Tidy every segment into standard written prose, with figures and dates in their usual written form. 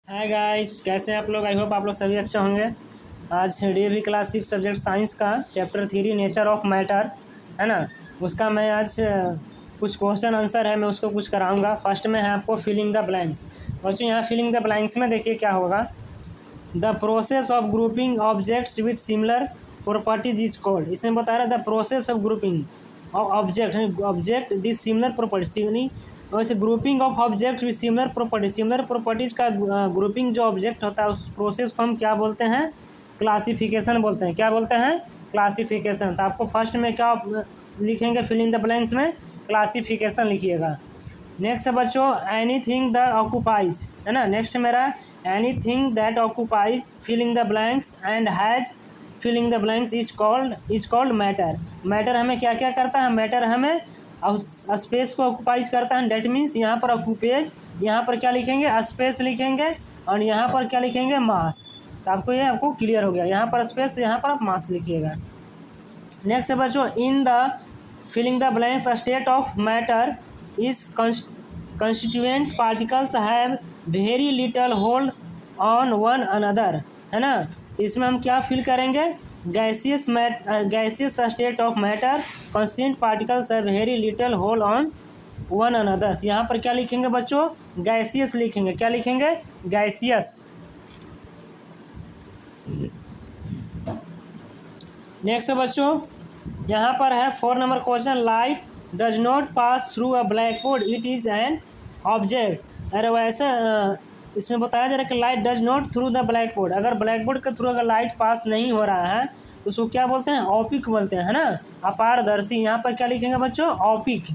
Hi guys, कैसे हैं आप लोग। आई होप आप लोग सभी अच्छे होंगे। आज डीएवी क्लास 6 सब्जेक्ट साइंस का चैप्टर 3 नेचर ऑफ मैटर है ना, उसका मैं आज कुछ क्वेश्चन आंसर है, मैं उसको कुछ कराऊंगा। फर्स्ट में है आपको फिलिंग द ब्लैंक्स। बच्चों यहाँ फिलिंग द ब्लैंक्स में देखिए क्या होगा। The process of grouping objects with similar properties is called. इसमें बता रहा है the process of grouping object object this similar property. वैसे grouping of object with similar properties का ग्रुपिंग जो ऑब्जेक्ट होता है उस प्रोसेस को हम क्या बोलते हैं, क्लासिफिकेशन बोलते हैं। क्या बोलते हैं, क्लासिफिकेशन। तो आपको फर्स्ट में क्या लिखेंगे, फिलिंग द ब्लैंक्स में क्लासिफिकेशन लिखिएगा। नेक्स्ट है बच्चों एनीथिंग द ऑक्यूपाइज, है ना। नेक्स्ट मेरा anything that occupies filling the blanks and has filling the blanks is called matter. Matter हमें क्या क्या करता है, मैटर हमें स्पेस को ऑक्यूपाइज करता है। डेट मीन्स यहाँ पर ऑक्यूपेज, यहाँ पर क्या लिखेंगे, स्पेस लिखेंगे, और यहाँ पर क्या लिखेंगे, मास। तो आपको ये आपको क्लियर हो गया। यहाँ पर स्पेस, यहाँ पर आप मास लिखिएगा। नेक्स्ट है बच्चों in the filling the blanks state of matter is constituent particles have very little hold on one another, है ना। तो इसमें हम क्या फिल करेंगे, gaseous state of matter constituent particles have very little hold on one another. तो यहाँ पर क्या लिखेंगे बच्चों, गैसियस लिखेंगे। क्या लिखेंगे, गैसियस। नेक्स्ट बच्चों यहाँ पर है 4 number question, light does not pass through a black board it is an object. अरे वैसे इसमें बताया जा रहा है कि light does not through the black board. अगर ब्लैक बोर्ड के थ्रू अगर लाइट पास नहीं हो रहा है तो उसको क्या बोलते हैं, ऑपिक बोलते हैं, है ना, अपारदर्शी। यहाँ पर क्या लिखेंगे बच्चों, ऑपिक,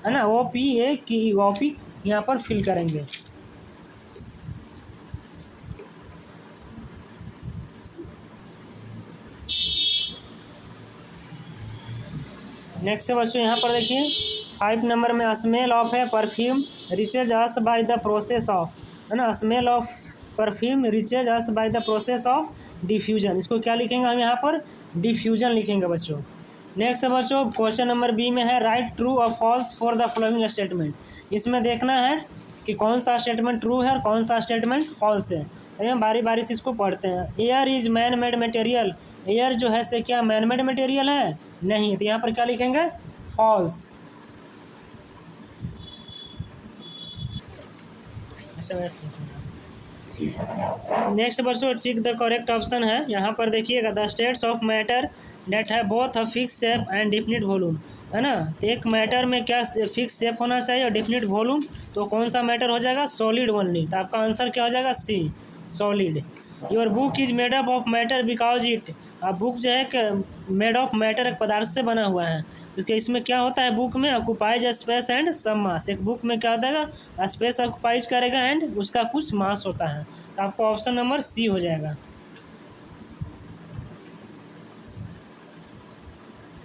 है ना, OPAK, ऑपिक यहाँ पर फिल करेंगे। नेक्स्ट है बच्चों यहाँ पर देखिए 5 नंबर में स्मेल ऑफ है perfume reaches us by the process of, है ना, smell of perfume reaches us by the process of diffusion. इसको क्या लिखेंगे हम, यहाँ पर डिफ्यूजन लिखेंगे बच्चों। नेक्स्ट है बच्चों क्वेश्चन नंबर बी में है राइट ट्रू और false for the following statement. इसमें देखना है कि कौन सा स्टेटमेंट ट्रू है और कौन सा स्टेटमेंट फॉल्स है। तो हम बारी बारी से इसको पढ़ते हैं। Air is man made material, air जो है से क्या मैन मेड मटेरियल है, नहीं। तो यहाँ पर क्या लिखेंगे, फॉल्स। नेक्स्ट बच्चों टिक द करेक्ट ऑप्शन है। यहाँ पर देखिएगा the states of matter that है both a fix shape and definite volume, है ना। तो एक मैटर में क्या फिक्स शेप होना चाहिए और डिफिनिट वॉल्यूम, तो कौन सा मैटर हो जाएगा, सॉलिड ओनली। तो आपका आंसर क्या हो जाएगा, C, solid. Your book is made up of matter because it, आप बुक जो है मेड ऑफ मैटर एक पदार्थ से बना हुआ है। उसके इसमें क्या होता है, बुक में ऑक्यूपाइज स्पेस एंड सम मास। एक बुक में क्या होता है, स्पेस ऑक्यूपाइज करेगा एंड उसका कुछ मास होता है। तो आपका ऑप्शन नंबर सी हो जाएगा।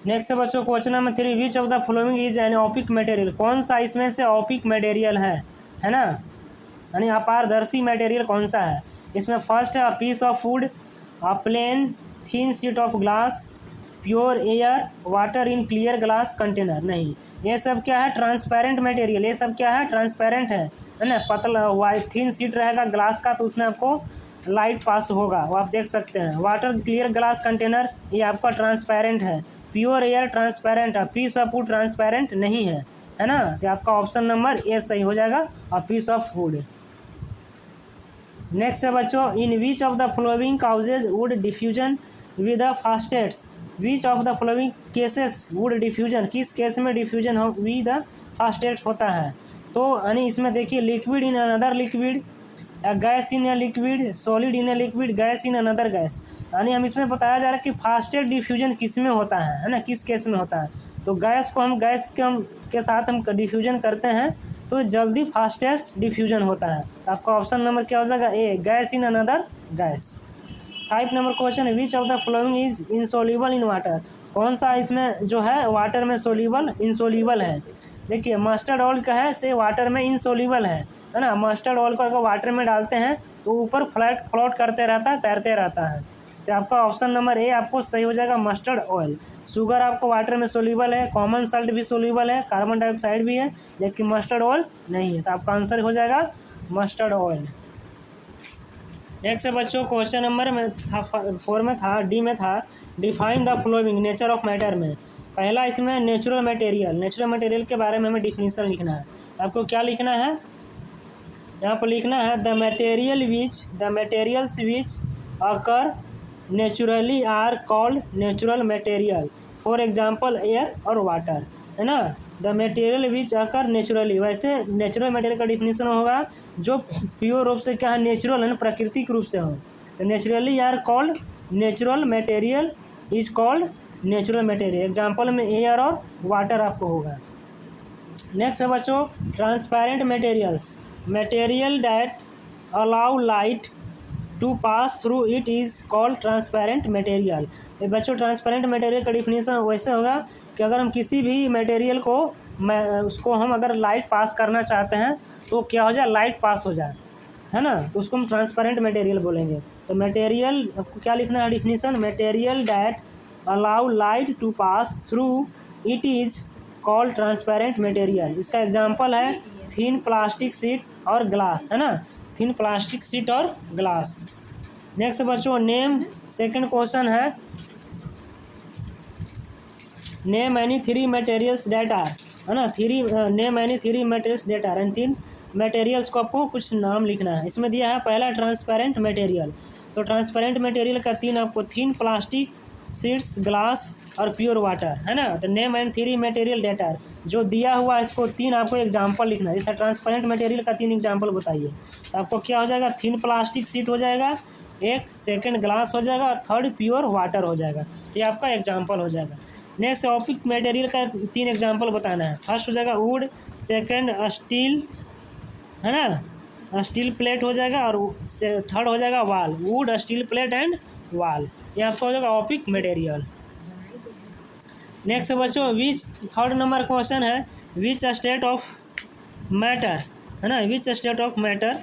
नेक्स्ट बच्चों question number 3 which of the following is an opaque material. कौन सा इसमें से ऑपिक मटेरियल है ना, यानी अपारदर्शी मटेरियल कौन सा है। इसमें फर्स्ट है piece of food, plain thin sheet of glass, pure air, water in clear glass container. नहीं, ये सब क्या है, ट्रांसपेरेंट मटेरियल। ये सब क्या है, ट्रांसपेरेंट है ना। पतला वाइट थिन शीट रहेगा ग्लास का तो उसमें आपको लाइट पास होगा, वो आप देख सकते हैं। वाटर क्लियर ग्लास कंटेनर ये आपका ट्रांसपेरेंट है। प्योर एयर ट्रांसपेरेंट है, पीस ऑफ फूड ट्रांसपेरेंट नहीं है ना। तो आपका ऑप्शन नंबर ए सही हो जाएगा, और पीस ऑफ फूड। नेक्स्ट है बच्चों in which of the following causes would diffusion with the fastest. Which of the following cases would diffusion, किस केस में डिफ्यूजन हो विद द फास्टेस्ट होता है। तो यानी इसमें देखिए liquid in another liquid, gas in a liquid, solid in a liquid, gas in another gas. यानी हम इसमें बताया जा रहा है कि फास्टेस्ट डिफ्यूजन किस में होता है ना, किस केस में होता है। तो गैस को हम गैस के साथ हम डिफ्यूजन करते हैं तो जल्दी फास्टेस्ट डिफ्यूजन होता है। तो आपका ऑप्शन नंबर क्या हो जाएगा, A, gas in another gas. 5 number question which of the following is insoluble in water. कौन सा इसमें जो है वाटर में सोल्यूबल इनसोल्यूबल है। देखिए मस्टर्ड ऑयल का है से वाटर में इनसोल्यूबल है ना। मस्टर्ड ऑयल को अगर वाटर में डालते हैं तो ऊपर फ्लोट करते रहता है, तैरते रहता है। तो आपका ऑप्शन नंबर ए आपको सही हो जाएगा, मस्टर्ड ऑयल। शुगर आपको वाटर में सोल्यूबल है, कॉमन साल्ट भी सोल्यूबल है, कार्बन डाइऑक्साइड भी है, लेकिन मस्टर्ड ऑयल नहीं है। तो आपका आंसर हो जाएगा मस्टर्ड ऑयल। नेक्स्ट है बच्चों क्वेश्चन नंबर में था 4 में था, डी में था, define the flowing nature of matter में। पहला इसमें नेचुरल मटेरियल के बारे में हमें डिफिनीसन लिखना है। आपको क्या लिखना है, यहाँ पर लिखना है the materials which occur naturally are called natural material, for example air और वाटर, है ना। The material which occur naturally, वैसे नेचुरल मटेरियल का डिफिनीसन होगा जो प्योर रूप से क्या है, नेचुरल है, प्राकृतिक रूप से हो। तो naturally are called natural material, is called natural material. Example में एयर और वाटर आपको होगा। नेक्स्ट है बच्चों transparent material that allow light to pass through it is called transparent material. बच्चों ट्रांसपेरेंट मटेरियल का डिफिनीसन वैसे होगा कि अगर हम किसी भी मटेरियल को उसको हम अगर लाइट पास करना चाहते हैं तो क्या हो जाए, लाइट पास हो जाए, है ना, तो उसको हम ट्रांसपेरेंट मटेरियल बोलेंगे। तो मटेरियल आपको क्या लिखना है definition, material that allow light to pass through it is called transparent material. इसका एग्जाम्पल है थिन प्लास्टिक शीट और ग्लास, है ना, थिन प्लास्टिक शीट और ग्लास। नेक्स्ट बच्चों नेम, सेकंड क्वेश्चन है name any three materials that are, है ना, name any three materials that are, and तीन मटेरियल्स को आपको कुछ नाम लिखना है। इसमें दिया है पहला ट्रांसपेरेंट मटेरियल, तो ट्रांसपेरेंट मटेरियल का तीन आपको थिन प्लास्टिक शीट्स, ग्लास और प्योर वाटर, है ना। तो name and three material that are, जो दिया हुआ है इसको तीन आपको एग्जाम्पल लिखना है। जैसे ट्रांसपेरेंट मटेरियल का तीन एग्जाम्पल बताइए, तो आपको क्या हो जाएगा, थिन प्लास्टिक शीट हो जाएगा एक, सेकंड ग्लास हो जाएगा और थर्ड प्योर वाटर हो जाएगा। तो ये आपका एग्जाम्पल हो जाएगा। नेक्स्ट ऑपिक मटेरियल का तीन एग्जाम्पल बताना है। फर्स्ट हो जाएगा वुड, सेकंड स्टील, है ना, स्टील प्लेट हो जाएगा, और थर्ड हो जाएगा वाल, वुड स्टील प्लेट एंड वाल। ये आपका हो जाएगा ऑपिक मटेरियल। नेक्स्ट बच्चों विच, थर्ड नंबर क्वेश्चन है विच स्टेट ऑफ मैटर, है ना, which state of matter.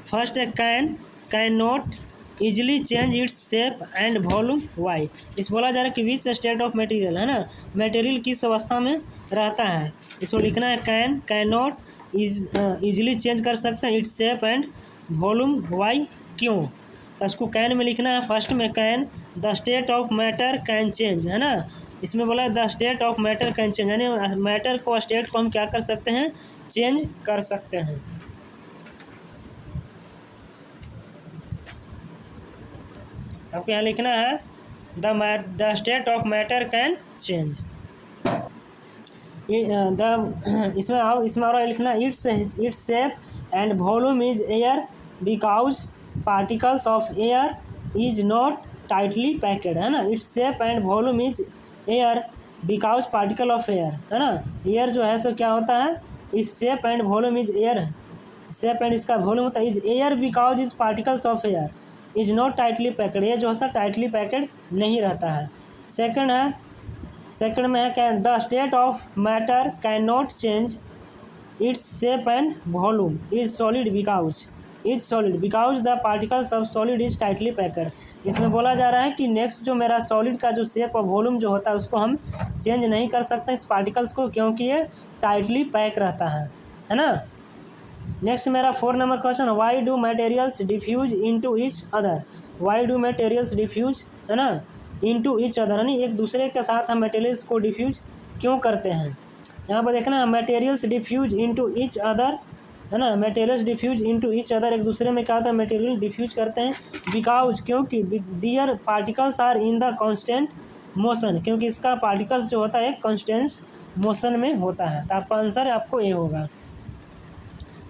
First है can not easily change its shape and volume, why. इस बोला जा रहा है कि विच स्टेट ऑफ मटेरियल, है ना, मटेरियल किस अवस्था में रहता है। इसको लिखना है कैन नॉट इजिली चेंज कर सकते हैं its shape and volume, why, क्यों। तो इसको कैन में लिखना है। फर्स्ट में can the state of matter can change, है ना, इसमें बोला the state of matter can change, यानी मैटर को स्टेट को हम क्या कर सकते हैं, चेंज कर सकते हैं। आपको यहाँ लिखना है the state of matter can change. इसमें और लिखना it's shape and volume is air because particles of air is not tightly packed, है ना। It's shape and volume is air because particle of air, है ना। एयर जो है सो क्या होता है, इस shape and volume is air, shape and इसका वॉल्यूम होता है is air because is particles of air is not tightly packed, ये जो है सर टाइटली पैक्ड नहीं रहता है। सेकंड में है can the state of matter can not change its shape and volume is solid because the particles of solid is tightly packed. इसमें बोला जा रहा है कि नेक्स्ट जो मेरा सॉलिड का जो शेप और वॉल्यूम जो होता है उसको हम चेंज नहीं कर सकते इस पार्टिकल्स को, क्योंकि ये टाइटली पैक रहता है ना। नेक्स्ट मेरा 4 number question, why do materials diffuse into each other, why do materials diffuse, है ना, इनटू ईच अदर, यानी एक दूसरे के साथ हम मटेरियल्स को डिफ्यूज क्यों करते हैं। यहाँ पर देखना है materials diffuse into each other, है ना, materials diffuse into each other, एक दूसरे में क्या होता है, मटेरियल डिफ्यूज करते हैं। बिकॉज, क्योंकि their particles are in the constant motion, क्योंकि इसका पार्टिकल्स जो होता है कांस्टेंट मोशन में होता है। तो आपका आंसर आपको ए होगा।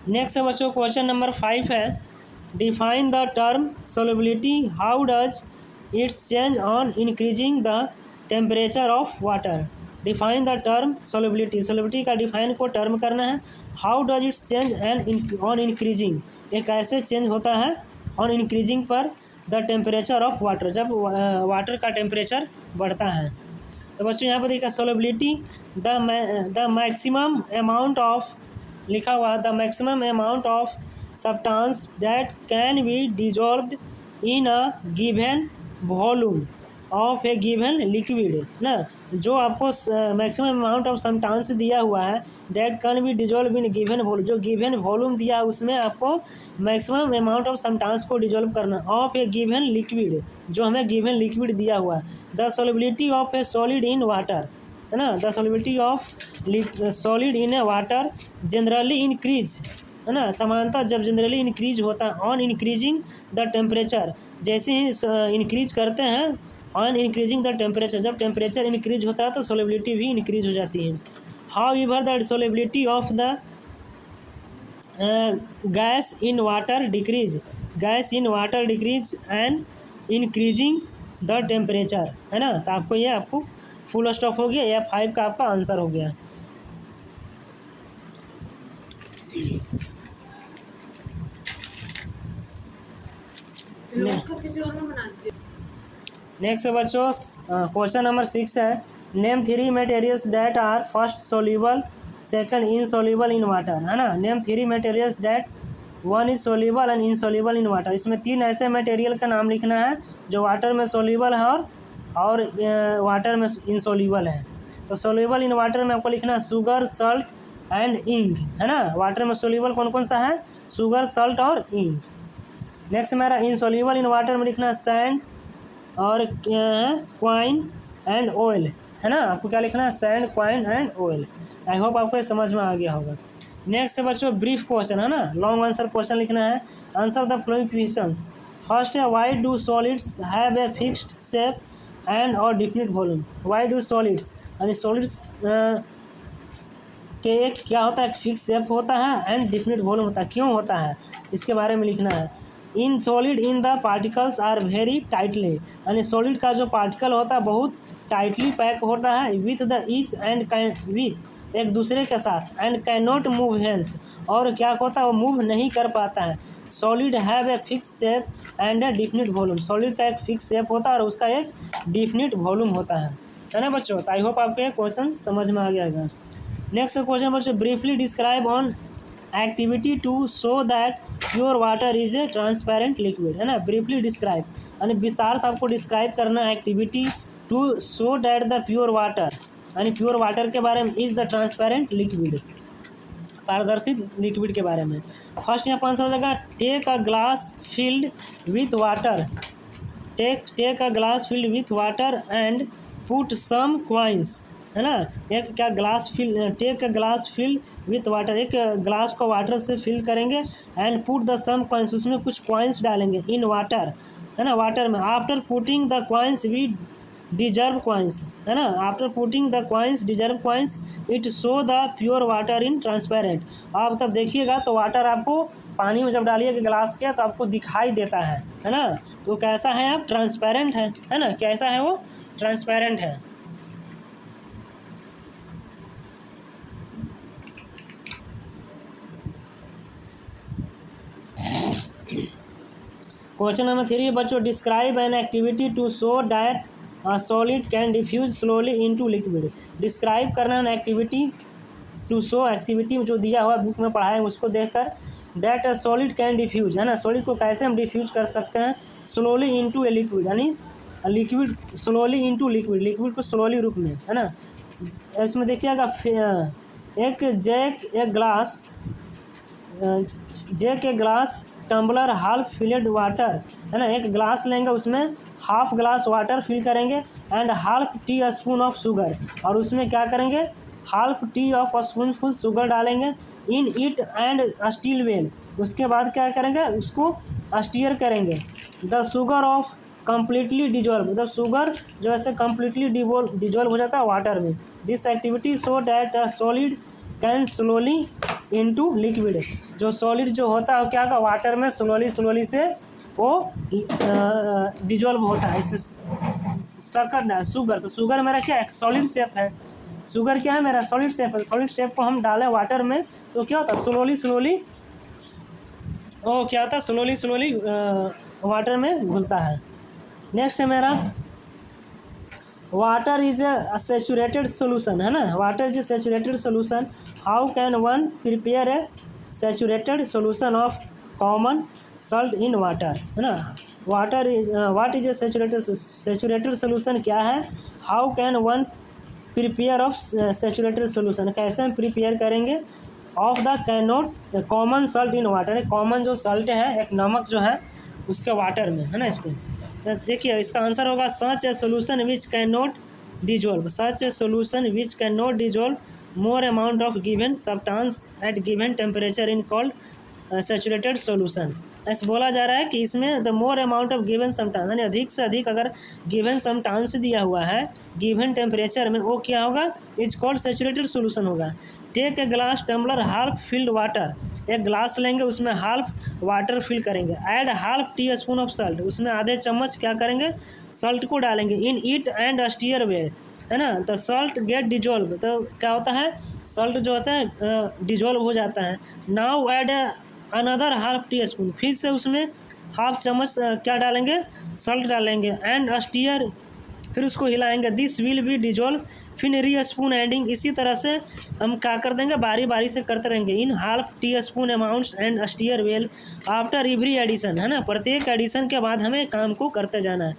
नेक्स्ट है बच्चों क्वेश्चन नंबर 5 है define the term solubility, how does it's change on increasing the temperature of water. Define the term solubility का डिफाइन को टर्म करना है। How does it's change and on increasing, ये कैसे चेंज होता है ऑन इंक्रीजिंग पर द टेम्परेचर ऑफ वाटर, जब वाटर का टेम्परेचर बढ़ता है। तो बच्चों यहाँ पर देखा solubility the maximum amount of, लिखा हुआ the maximum amount of substance that can be dissolved in a given volume of A given liquid ना, जो आपको मैक्सिमम अमाउंट ऑफ सब्सटेंस दिया हुआ है that can be dissolve in given volume, जो given volume दिया है उसमें आपको मैक्सिमम अमाउंट ऑफ सब्सटेंस को डिजोल्व करना, ऑफ ए गिवन लिक्विड, जो हमें गिवन लिक्विड दिया हुआ है। The solubility of a solid in water है ना, the solubility of solid in A water generally increase है ना, समानता जब जनरली इंक्रीज होता है ऑन इंक्रीजिंग द टेम्परेचर, जैसे ही इंक्रीज करते हैं ऑन इंक्रीजिंग द टेम्परेचर, जब टेम्परेचर इंक्रीज होता है तो सोलेबिलिटी भी इंक्रीज हो जाती है। How ever the solubility of the gas in water decrease, gas in water decrease and increasing the temperature है ना, तो आपको ये आपको फुल स्टॉप हो गया, या 5 का आपका आंसर हो गया। नेक्स्ट बच्चों क्वेश्चन नंबर 6 है, name 3 materials that are first soluble second insoluble in water है ना, name 3 materials that 1 is soluble and insoluble in water, इसमें 3 ऐसे मटेरियल का नाम लिखना है जो वाटर में सोल्यूबल है और वाटर में इनसोल्यूबल है। तो सोल्यूबल इन वाटर में आपको लिखना है शुगर, सल्ट एंड इंक है ना, वाटर में सोल्यूबल कौन कौन सा है, शुगर, सल्ट और इंक। नेक्स्ट मेरा इनसोल्यूबल इन वाटर में लिखना है सैंड और क्वाइन एंड ऑयल है ना, आपको क्या लिखना है, sand, coin and oil. I hope आपको ये समझ में आ गया होगा। नेक्स्ट बच्चों ब्रीफ क्वेश्चन है ना, लॉन्ग आंसर क्वेश्चन लिखना है, answer the following questions. First है why do solids have a fixed shape and और definite volume, why do solids यानी सॉलिड्स के एक क्या होता है, फिक्स शेप होता है एंड डिफिनिट वॉल्यूम होता है, क्यों होता है इसके बारे में लिखना है। In solid in the particles are very tightly, यानी सॉलिड का जो पार्टिकल होता है बहुत टाइटली पैक होता है with the each and with एक दूसरे के साथ, and can not move hands, और क्या होता है वो मूव नहीं कर पाता है। Solid have a fix shape and A definite volume, solid का एक फिक्स शेप होता है और उसका एक डिफिनिट वॉल्यूम होता है ना बच्चों। आई होप आपको ये क्वेश्चन समझ में आ गया होगा। नेक्स्ट क्वेश्चन बच्चों, briefly describe on activity to show that pure water is a transparent liquid है ना, ब्रीफली डिस्क्राइब यानी विस्तार से आपको डिस्क्राइब करना है activity to show that the pure water, यानी प्योर वाटर के बारे में, इज द ट्रांसपेरेंट लिक्विड, पारदर्शित लिक्विड के बारे में। फर्स्ट यहाँ 500 जगह, take a glass filled with water, take a glass filled with water and put some coins है ना, एक क्या glass fill, take a glass fill with water, एक ग्लास को वाटर से फिल करेंगे and put the some coins, उसमें कुछ कॉइंस डालेंगे इन वाटर है ना, वाटर में। After putting the coins we deserve coins है ना, after putting the coins deserve coins it show the pure water in transparent. आप तब देखिएगा तो वाटर आपको पानी में जब डालिएगा ग्लास के तो आपको दिखाई देता है ना, तो कैसा है आप, ट्रांसपेरेंट है ना, कैसा है वो, ट्रांसपेरेंट है। क्वेश्चन नंबर 3 बच्चों, describe an activity to show that solid can diffuse slowly into liquid, describe करना है एक्टिविटी टू शो, एक्टिविटी जो दिया हुआ बुक में पढ़ा है उसको देखकर, दैट सॉलिड कैन डिफ्यूज है ना, सॉलिड को कैसे हम डिफ्यूज कर सकते हैं, स्लोली इनटू ए लिक्विड, यानी liquid slowly into liquid, liquid को स्लोली रूप में है ना। इसमें देखिएगा एक ग्लास, एक glass tumbler half filled water है ना, एक ग्लास लेंगे उसमें हाफ ग्लास वाटर फिल करेंगे and half teaspoon of sugar, और उसमें क्या करेंगे, half tea of spoon full sugar डालेंगे in it and stir well, उसके बाद क्या करेंगे, उसको स्टीयर करेंगे। The sugar of completely dissolve, मतलब शुगर जो ऐसे कम्प्लीटली डिजोल्व हो जाता है वाटर में। This activity show that solid can slowly into liquid, जो सॉलिड जो होता है क्या का वाटर में स्लोली से वो डिजोल्व होता है। इससे शक्कर शुगर, तो शुगर मेरा क्या है, सॉलिड शेप है, शुगर क्या है मेरा, सॉलिड शेप है, सॉलिड शेप को हम डालें वाटर में तो क्या होता है, स्लोली वो क्या होता है, स्लोली वाटर में घुलता है। नेक्स्ट है मेरा water is A saturated solution है ना, water is A saturated solution, how can one prepare a saturated solution of common salt in water, है ना। Water is what is a saturated solution क्या है, how can one prepare of saturated solution, कैसे हम prepare करेंगे of the cannot common salt in water, common जो salt है एक नमक जो है उसके वाटर में, है ना। इसको देखिए इसका आंसर होगा such a solution which can not dissolve, such a solution which can not dissolve more amount of given substance at given temperature in called saturated solution. ऐसे बोला जा रहा है कि इसमें the more amount of given substance, यानी अधिक से अधिक अगर गिवन सब्सटेंस दिया हुआ है गिवन टेम्परेचर में, वो क्या होगा, इज कॉल्ड सेचुरेटेड सोल्यूशन होगा। Take a glass tumbler half filled water, एक ग्लास लेंगे उसमें हाफ वाटर फिल करेंगे, add half teaspoon of salt, उसमें आधे चम्मच क्या करेंगे, सॉल्ट को डालेंगे, in it and stir well, है ना। तो सॉल्ट गेट डिजोल्व, तो क्या होता है, सॉल्ट जो होता है डिजोल्व हो जाता है। Now add another half tea spoon, फिर से उसमें हाफ चम्मच क्या डालेंगे, सॉल्ट डालेंगे, एंड स्टीयर, फिर उसको हिलाएंगे, दिस विल बी डिजोल्व, फिर री स्पून एडिंग, इसी तरह से हम क्या कर देंगे, बारी बारी से करते रहेंगे, in half teaspoon amounts and stir well after every addition, है ना। प्रत्येक एडिशन के बाद हमें काम को करते जाना है।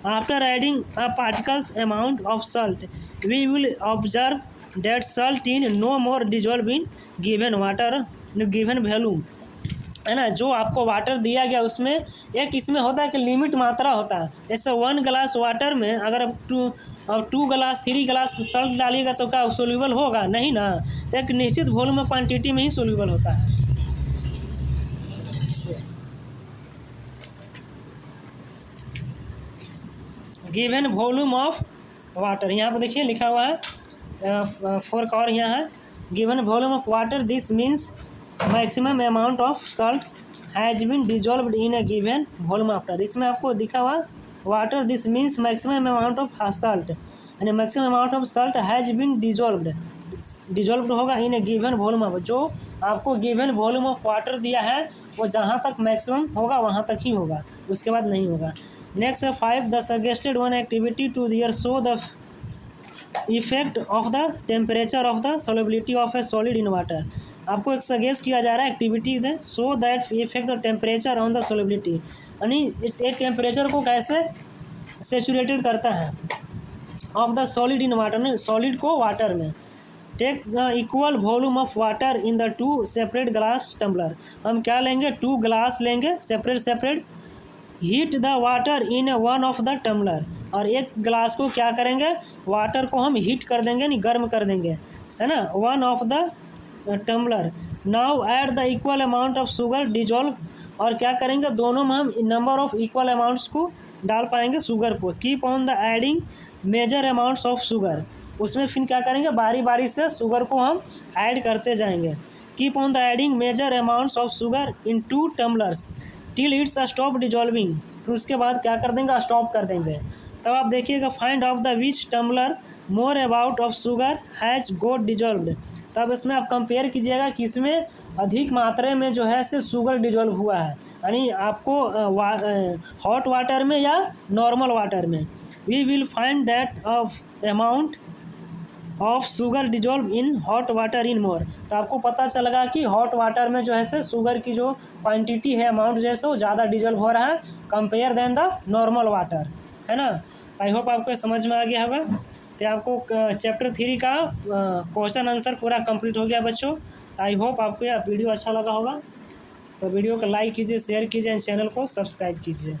After adding a particles amount of salt we will observe that salt in no more dissolve in given water given volume, है ना। जो आपको वाटर दिया गया उसमें एक इसमें होता है कि लिमिट मात्रा होता है, जैसे 1 गिलास वाटर में अगर अब 2 गिलास 3 गिलास सॉल्ट डालिएगा तो क्या सोल्यूबल होगा, नहीं ना। तो एक निश्चित वॉल्यूम में क्वांटिटी में ही सोल्यूबल होता है। गिवन वॉल्यूम ऑफ वाटर, यहाँ पर देखिए लिखा हुआ है 4 का और यहाँ है given volume of water, this means maximum amount of salt has been dissolved in a given volume after, इसमें आपको दिखा हुआ water, this means maximum amount of salt, यानी maximum amount of salt has been dissolved होगा in a given volume of, जो आपको given volume of water दिया है वो जहाँ तक मैक्सिमम होगा वहाँ तक ही होगा, उसके बाद नहीं होगा। Next 5 the suggested one activity to there show the effect of the temperature of the solubility of a solid in water, आपको एक सजेस्ट किया जा रहा है एक्टिविटी है so that effect the temperature on the solubility, यानी एक temperature को कैसे सेचुरेटेड करता है of the solid in water, में सॉलिड को वाटर में। Take the equal volume of water in the 2 separate glass tumbler, हम क्या लेंगे 2 ग्लास लेंगे separate, heat the water in one of the tumbler, और एक ग्लास को क्या करेंगे, वाटर को हम हीट कर देंगे, नहीं गर्म कर देंगे, है ना, one of the tumbler. Now add the equal amount of sugar dissolve, और क्या करेंगे दोनों में हम नंबर ऑफ इक्वल अमाउंट्स को डाल पाएंगे शुगर को। Keep on the adding measure amounts of sugar, उसमें फिर क्या करेंगे बारी बारी से शुगर को हम ऐड करते जाएंगे। Keep on the adding measure amounts of sugar in 2 tumblers till its stop dissolving, फिर उसके बाद क्या कर देंगे स्टॉप कर देंगे। तब आप देखिएगा find of the which tumbler more about of sugar has got dissolved, तब इसमें आप कंपेयर कीजिएगा कि इसमें अधिक मात्रा में जो है से शुगर डिजोल्व हुआ है, यानी आपको हॉट वाटर में या नॉर्मल वाटर में। We will find that of amount of sugar dissolve in hot water in more, तो आपको पता चलेगा कि हॉट वाटर में जो है से शुगर की जो क्वांटिटी है अमाउंट जैसे वो ज़्यादा डिजोल्व हो रहा है compare then the normal water, है ना। आई होप आपको समझ में आ गया होगा। तो आपको चैप्टर 3 का क्वेश्चन आंसर पूरा कंप्लीट हो गया बच्चों। तो आई होप आपको यह वीडियो अच्छा लगा होगा, तो वीडियो को लाइक कीजिए, शेयर कीजिए, चैनल को सब्सक्राइब कीजिए।